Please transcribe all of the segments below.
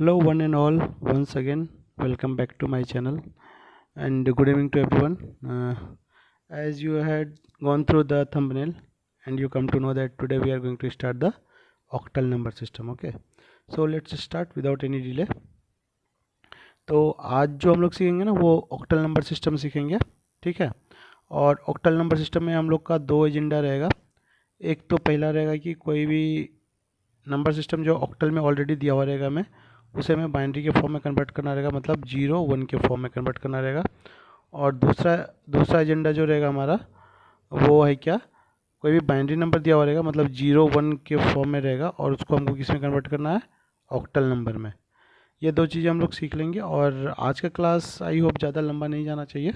Hello one and all, once again welcome back to my channel and good evening to everyone. As you had gone through the thumbnail and you come to know that today we are going to start the octal number system. Okay, so let's start without any delay. तो आज जो हम लोग सीखेंगे ना वो octal number system सीखेंगे, ठीक है। और ऑक्टल नंबर सिस्टम में हम लोग का दो एजेंडा रहेगा। एक तो पहला रहेगा कि कोई भी नंबर सिस्टम जो ऑक्टल में ऑलरेडी दिया हुआ रहेगा हमें उसे हमें बाइनरी के फॉर्म में कन्वर्ट करना रहेगा, मतलब 0 1 के फॉर्म में कन्वर्ट करना रहेगा। और दूसरा एजेंडा जो रहेगा हमारा वो है क्या, कोई भी बाइनरी नंबर दिया हुआ रहेगा मतलब 0 1 के फॉर्म में रहेगा और उसको हमको किस में कन्वर्ट करना है, ऑक्टल नंबर में। ये दो चीज़ें हम लोग सीख लेंगे और आज का क्लास आई होप ज़्यादा लंबा नहीं जाना चाहिए,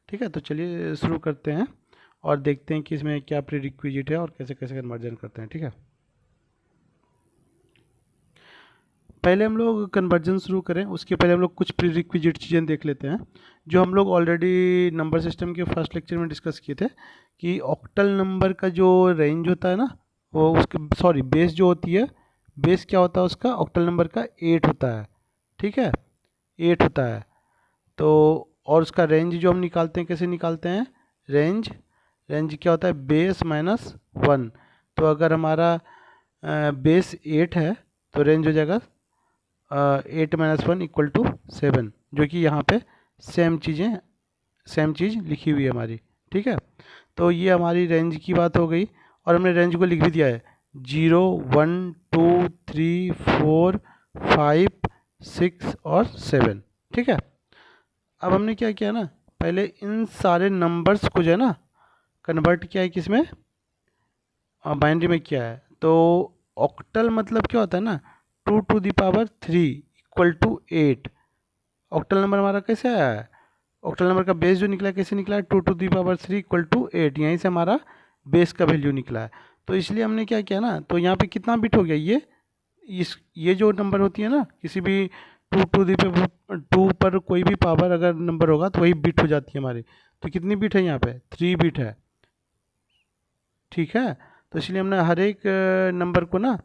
ठीक है। तो चलिए शुरू करते हैं और देखते हैं कि इसमें क्या प्री रिक्विजिट है और कैसे कैसे कन्वर्जन करते हैं, ठीक है। पहले हम लोग कन्वर्जन शुरू करें उसके पहले हम लोग कुछ प्री रिक्विजिट चीज़ें देख लेते हैं जो हम लोग ऑलरेडी नंबर सिस्टम के फर्स्ट लेक्चर में डिस्कस किए थे कि ऑक्टल नंबर का जो रेंज होता है ना वो उसके बेस जो होती है, बेस क्या होता है उसका, ऑक्टल नंबर का 8 होता है, ठीक है, 8 होता है। तो और उसका रेंज जो हम निकालते हैं कैसे निकालते हैं, रेंज क्या होता है, बेस माइनस 1। तो अगर हमारा बेस 8 है तो रेंज हो जाएगा 8 - 1 = 7, जो कि यहाँ पे सेम चीज़ लिखी हुई है हमारी, ठीक है। तो ये हमारी रेंज की बात हो गई और हमने रेंज को लिख भी दिया है 0 1 2 3 4 5 6 और 7, ठीक है। अब हमने क्या किया ना, पहले इन सारे नंबर्स को जो है ना कन्वर्ट किया है किसमें, बाइनरी में किया है। तो ऑक्टल मतलब क्या होता है ना, 2⁻³ = 8। ऑक्टल नंबर हमारा कैसे आया है, ऑक्टल नंबर का बेस जो निकला है कैसे निकला है, 2⁻³ = 8, यहीं से हमारा बेस का वैल्यू निकला है। तो इसलिए हमने क्या किया ना, तो यहाँ पे कितना बिट हो गया, ये जो नंबर होती है ना, किसी भी 2 पर कोई भी पावर अगर नंबर होगा तो वही बिट हो जाती है हमारी। तो कितनी बिट है यहाँ पे, 3 बिट है, ठीक है। तो इसलिए हमने हर एक नंबर को ना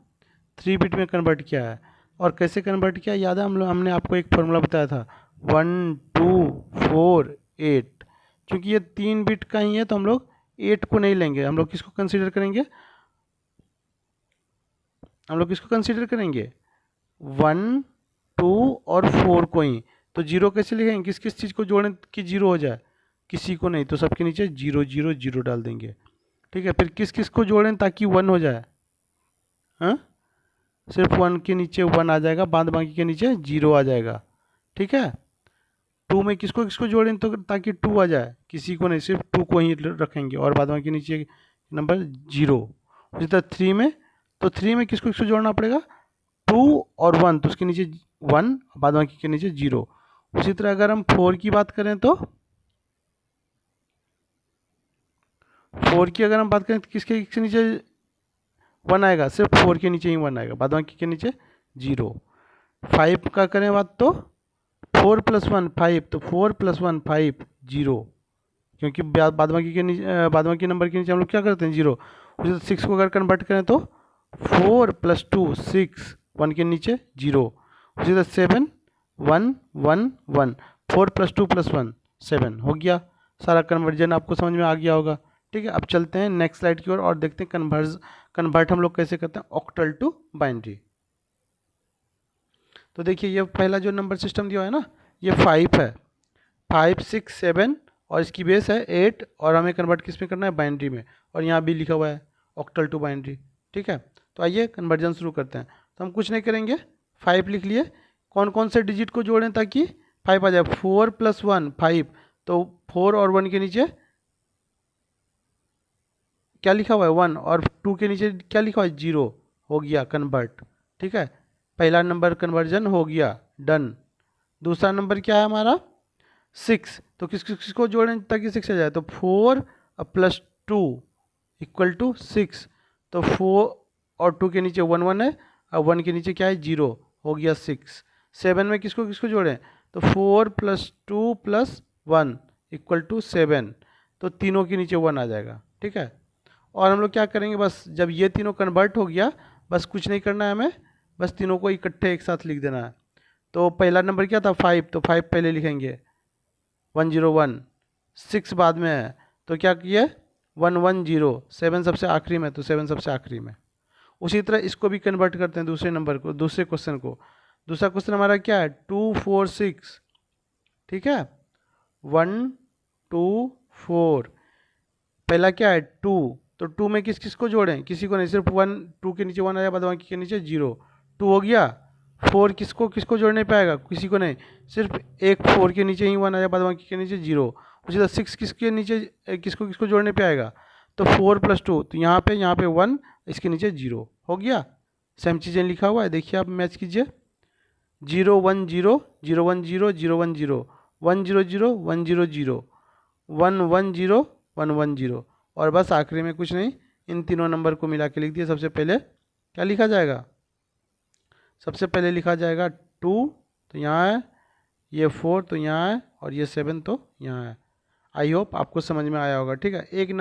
3 बिट में कन्वर्ट किया है। और कैसे कन्वर्ट किया याद है, हमने आपको एक फॉर्मूला बताया था 1 2 4 8। क्योंकि ये 3 बिट का ही है तो हम लोग 8 को नहीं लेंगे, हम लोग किसको कंसीडर करेंगे, 1 2 और 4 को ही। तो 0 कैसे लिखेंगे, किस किस चीज़ को जोड़ें कि 0 हो जाए, किसी को नहीं, तो सबके नीचे 0 0 0 डाल देंगे, ठीक है। फिर किस किस को जोड़ें ताकि 1 हो जाए, हाँ, सिर्फ 1 के नीचे 1 आ जाएगा, बाद बाकी के नीचे 0 आ जाएगा, ठीक है। 2 में किसको किसको जोड़ें तो ताकि 2 आ जाए, किसी को नहीं, सिर्फ 2 को ही रखेंगे और बाद बाकी के नीचे नंबर 0। उसी तरह 3 में, तो 3 में किसको किसको जोड़ना पड़ेगा, 2 और 1, तो उसके नीचे 1, बाद बाकी के नीचे 0। उसी तरह अगर हम 4 की बात करें तो 4 की अगर हम बात करें तो किसके किसके नीचे 1 आएगा, सिर्फ 4 के नीचे ही 1 आएगा, बाद बाकी के नीचे 0। 5 का करें बात तो 4 + 1 5, तो 4 + 1 5 0, क्योंकि बाद बाकी के नीचे बाद बाकी नंबर के नीचे हम लोग क्या करते हैं 0। उसी तरह 6 को अगर कन्वर्ट करें तो 4 + 2 6, 1 के नीचे 0। उसी तरह 7 1 1 1, 4 + 2 + 1 7 हो गया। सारा कन्वर्जन आपको समझ में आ गया होगा, ठीक है। अब चलते हैं नेक्स्ट स्लाइड की ओर और देखते हैं कन्वर्ट हम लोग कैसे करते हैं ऑक्टल टू बाइनरी। तो देखिए ये पहला जो नंबर सिस्टम दिया है ना, ये 5 है, 5 6 7 और इसकी बेस है 8 और हमें कन्वर्ट किस में करना है, बाइनरी में। और यहाँ भी लिखा हुआ है ऑक्टल टू बाइनरी, ठीक है। तो आइए कन्वर्जन शुरू करते हैं। तो हम कुछ नहीं करेंगे, 5 लिख लिए, कौन कौन से डिजिट को जोड़ें ताकि 5 आ जाए, 4 + 1 5, तो 4 और 1 के नीचे क्या लिखा हुआ है 1, और 2 के नीचे क्या लिखा हुआ है 0, हो गया कन्वर्ट, ठीक है। पहला नंबर कन्वर्जन हो गया, डन। दूसरा नंबर क्या है हमारा 6, तो किसको जोड़ें ताकि 6 आ जाए, तो 4 + 2 = 6, तो 4 और 2 के नीचे 1 1 है और 1 के नीचे क्या है 0, हो गया 6। 7 में किसको किसको जोड़ें, तो 4 + 2 + 1 = 7, तो तीनों के नीचे 1 आ जाएगा, ठीक है। और हम लोग क्या करेंगे, बस जब ये तीनों कन्वर्ट हो गया, बस कुछ नहीं करना है हमें, बस तीनों को इकट्ठे एक साथ लिख देना है। तो पहला नंबर क्या था 5, तो 5 पहले लिखेंगे 101, 6 बाद में है तो क्या किए 110, 7 सबसे आखिरी में तो 7 सबसे आखिरी में। उसी तरह इसको भी कन्वर्ट करते हैं दूसरे नंबर को, दूसरे क्वेश्चन को। दूसरा क्वेश्चन हमारा क्या है 246, ठीक है 1 2 4। पहला क्या है 2, तो 2 में किस किस को जोड़ें, किसी को नहीं, सिर्फ 1, 2 के नीचे 1 आया, बाद बाकी के नीचे 0, 2 हो गया। 4 किसको किसको जोड़ने पाएगा, किसी को नहीं, सिर्फ एक 4 के नीचे ही 1 आया, बाद बाकी के नीचे 0। उसी तरह 6 किसके नीचे किसको किसको जोड़ने पे आएगा, तो 4 + 2, तो यहाँ पे 1, इसके नीचे 0 हो गया। सेम चीज़ें लिखा हुआ है, देखिए आप मैच कीजिए 0 1 0 0 1 0 0 1 0 1 0 0 1 0 0 1 1 0 1 1 0, और बस आखिरी में कुछ नहीं, इन तीनों नंबर को मिला के लिख दिया। सबसे पहले क्या लिखा जाएगा, सबसे पहले लिखा जाएगा 2, तो यहाँ है, ये 4 तो यहाँ है, और ये 7 तो यहाँ है। आई होप आपको समझ में आया होगा, ठीक है। एक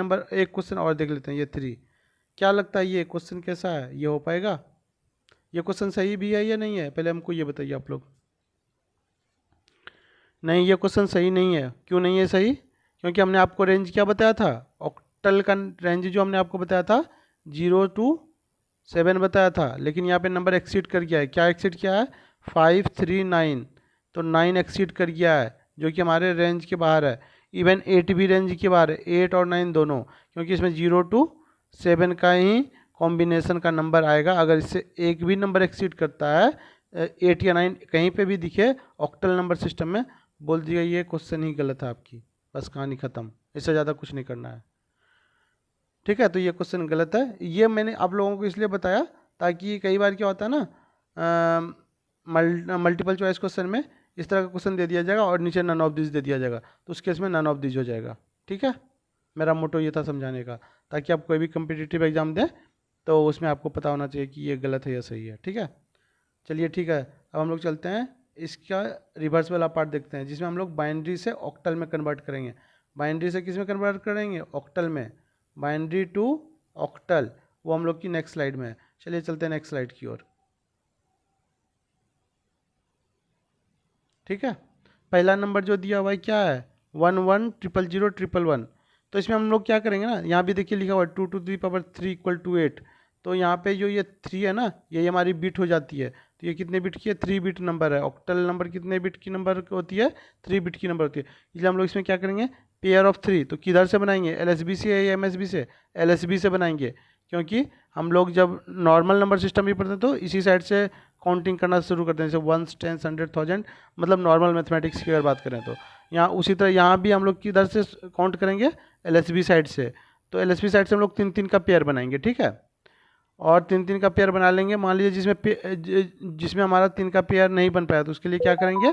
क्वेश्चन और देख लेते हैं, ये 3। क्या लगता है ये क्वेश्चन कैसा है, ये हो पाएगा, ये क्वेश्चन सही भी है या नहीं है, पहले हमको ये बताइए आप लोग। नहीं, ये क्वेश्चन सही नहीं है। क्यों नहीं है सही, क्योंकि हमने आपको रेंज क्या बताया था, ऑक्टल का रेंज जो हमने आपको बताया था 0 to 7 बताया था, लेकिन यहाँ पे नंबर एक्सीड कर गया है। क्या एक्सीड किया है 5 3 9, तो 9 एक्सीड कर गया है, जो कि हमारे रेंज के बाहर है। इवन 8 भी रेंज के बाहर है, 8 और 9 दोनों, क्योंकि इसमें 0 to 7 का ही कॉम्बिनेशन का नंबर आएगा। अगर इससे एक भी नंबर एक्सीड करता है 8 या 9 कहीं पे भी दिखे ऑक्टल नंबर सिस्टम में, बोल दिया ये क्वेश्चन ही गलत है आपकी, बस कहानी ख़त्म, इससे ज़्यादा कुछ नहीं करना है, ठीक है। तो ये क्वेश्चन गलत है। ये मैंने आप लोगों को इसलिए बताया ताकि कई बार क्या होता है ना, मल्टीपल चॉइस क्वेश्चन में इस तरह का क्वेश्चन दे दिया जाएगा और नीचे नन ऑफ दिस दे दिया जाएगा, तो उस केस में नन ऑफ दिस हो जाएगा, ठीक है। मेरा मोटो ये था समझाने का, ताकि आप कोई भी कम्पिटिटिव एग्जाम दें तो उसमें आपको पता होना चाहिए कि ये गलत है या सही है, ठीक है। चलिए ठीक है, अब हम लोग चलते हैं इसका रिवर्स वाला पार्ट देखते हैं, जिसमें हम लोग बाइनरी से ऑक्टल में कन्वर्ट करेंगे। बाइनरी से किस में कन्वर्ट करेंगे, ऑक्टल में। बाइनरी टू ऑक्टल, वो हम लोग की नेक्स्ट स्लाइड में है। चलिए चलते हैं नेक्स्ट स्लाइड की ओर, ठीक है। पहला नंबर जो दिया हुआ है क्या है 1 1 0 0 0 1 1, तो इसमें हम लोग क्या करेंगे ना, यहाँ भी देखिए लिखा हुआ है 2 to the power 3 = 8, तो यहाँ पे जो ये 3 है ना, ये हमारी बिट हो जाती है। तो ये कितने बिट की है, 3 बिट नंबर है। ऑक्टल नंबर कितने बिट की नंबर होती है, 3 बिट की नंबर होती है। इसलिए हम लोग इसमें क्या करेंगे, पेयर ऑफ 3, तो किधर से बनाएंगे, LSB से या MSB से, LSB से बनाएंगे, क्योंकि हम लोग जब नॉर्मल नंबर सिस्टम भी पढ़ते हैं तो इसी साइड से काउंटिंग करना शुरू करते हैं, जैसे 1 10 100 1000, मतलब नॉर्मल मैथमेटिक्स की अगर बात करें तो। यहाँ उसी तरह यहाँ भी हम लोग किधर से काउंट करेंगे, LSB साइड से। तो LSB साइड से हम लोग 3 3 का पेयर बनाएंगे, ठीक है। और 3 3 का पेयर बना लेंगे। मान लीजिए जिसमें हमारा 3 का पेयर नहीं बन पाया, तो उसके लिए क्या करेंगे,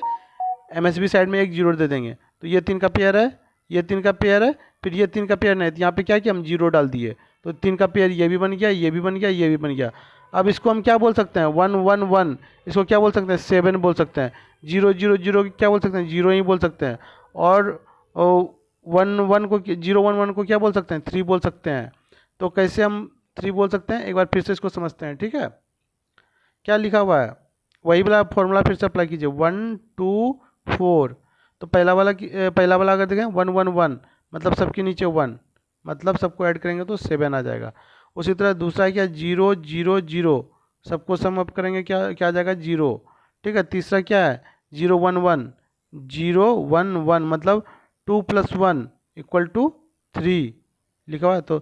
MSB साइड में एक 0 दे देंगे। तो ये 3 का पेयर है, ये 3 का पेयर है, फिर ये 3 का पेयर नहीं, तो यहाँ पे क्या किया हम 0 डाल दिए, तो 3 का पेयर ये भी बन गया, ये भी बन गया, ये भी बन गया। अब इसको हम क्या बोल सकते हैं 1 1 1, इसको क्या बोल सकते हैं 7 बोल सकते हैं। 0 0 0 क्या बोल सकते हैं 0 ही बोल सकते हैं। और 1 1 को 0 1 1 को क्या बोल सकते हैं 3 बोल सकते हैं। तो कैसे हम 3 बोल सकते हैं, एक बार फिर से इसको समझते हैं, ठीक है। क्या लिखा हुआ है, वही वाला फॉर्मूला फिर से अप्लाई कीजिए 1 2 4। तो पहला वाला अगर देखें 1 1 1, मतलब सबके नीचे 1, मतलब सबको ऐड करेंगे तो 7 आ जाएगा। उसी तरह दूसरा क्या 0 0 0, सबको सम अप करेंगे क्या क्या आ जाएगा 0, ठीक है। तीसरा क्या है 0 1 1 0 1 1, मतलब 2 + 1 = 3 लिखा हुआ है, तो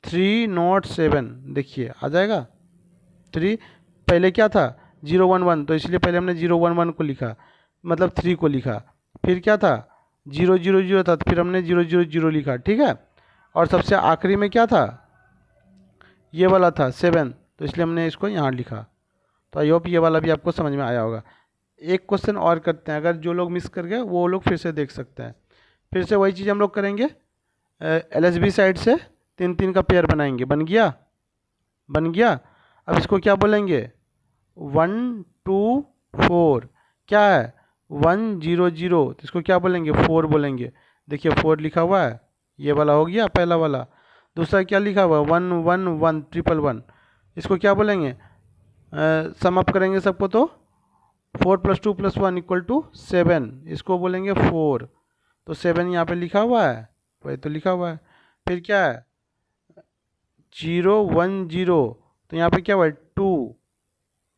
3 not 7 देखिए आ जाएगा 3। पहले क्या था 0 1 1, तो इसलिए पहले हमने 0 1 1 को लिखा, मतलब 3 को लिखा। फिर क्या था 0 0 0 था, तो फिर हमने 0 0 0 लिखा, ठीक है। और सबसे आखिरी में क्या था, ये वाला था 7, तो इसलिए हमने इसको यहाँ लिखा। तो आई होप ये वाला भी आपको समझ में आया होगा। एक क्वेश्चन और करते हैं, अगर जो लोग मिस कर गए वो लोग फिर से देख सकते हैं। फिर से वही चीज़ हम लोग करेंगे, LSB साइड से 3 3 का पेयर बनाएंगे, बन गया, बन गया। अब इसको क्या बोलेंगे 1 2 4, क्या है 1 0 0, तो इसको क्या बोलेंगे 4 बोलेंगे। देखिए 4 लिखा हुआ है, ये वाला हो गया पहला वाला। दूसरा क्या लिखा हुआ है 1 1 1 1 1 1, इसको क्या बोलेंगे, सम अप करेंगे सबको तो 4 + 2 + 1 = 7, इसको बोलेंगे 4। तो 7 यहाँ पे लिखा हुआ है, वही तो लिखा हुआ है। फिर क्या है 0 1 0, तो यहाँ पे क्या हुआ है 2,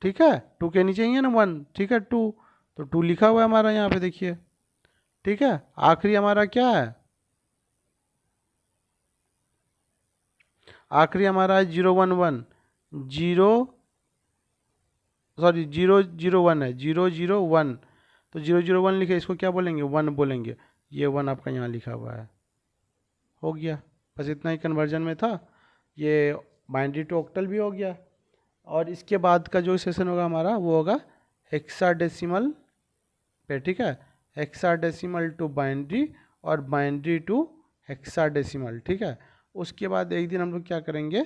ठीक है, 2 के नीचे ही है ना 1, ठीक है 2, तो 2 लिखा हुआ है हमारा यहाँ पे देखिए, ठीक है। आखिरी हमारा क्या है, आखिरी हमारा है 0 1 1, 0 सॉरी 0 0 1 है, 0 0 1, तो 0 0 1 लिखे, इसको क्या बोलेंगे 1 बोलेंगे, ये 1 आपका यहाँ लिखा हुआ है। हो गया, बस इतना ही कन्वर्जन में था, ये बाइनरी टू ऑक्टल भी हो गया। और इसके बाद का जो सेशन होगा हमारा वो होगा हेक्साडेसिमल पे, ठीक है, हेक्साडेसिमल टू बाइनरी और बाइनरी टू हेक्साडेसिमल, ठीक है। उसके बाद एक दिन हम लोग क्या करेंगे,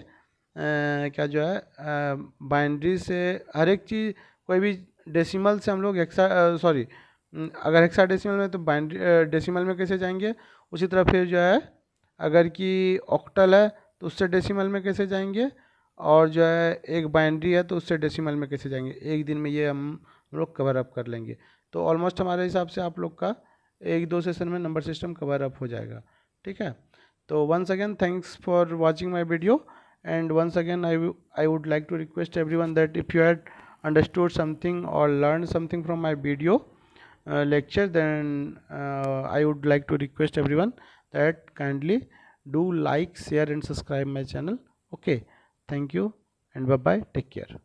क्या जो है बाइनरी से हर एक चीज़, कोई भी डेसिमल से हम लोग सॉरी अगर हेक्साडेसिमल में तो बाइनरी डेसिमल में कैसे जाएंगे, उसी तरह फिर जो है अगर कि ऑक्टल है तो उससे डेसिमल में कैसे जाएंगे, और जो है एक बाइनरी है तो उससे डेसिमल में कैसे जाएंगे, एक दिन में ये हम लोग कवर अप कर लेंगे। तो ऑलमोस्ट हमारे हिसाब से आप लोग का 1-2 सेशन में नंबर सिस्टम कवर अप हो जाएगा, ठीक है। तो once again thanks for watching my video, and once again I would like to request everyone that if you had understood something or learned something from my video lecture, then I would like to request everyone that kindly do like, share and subscribe my channel. Okay, thank you and bye bye, take care.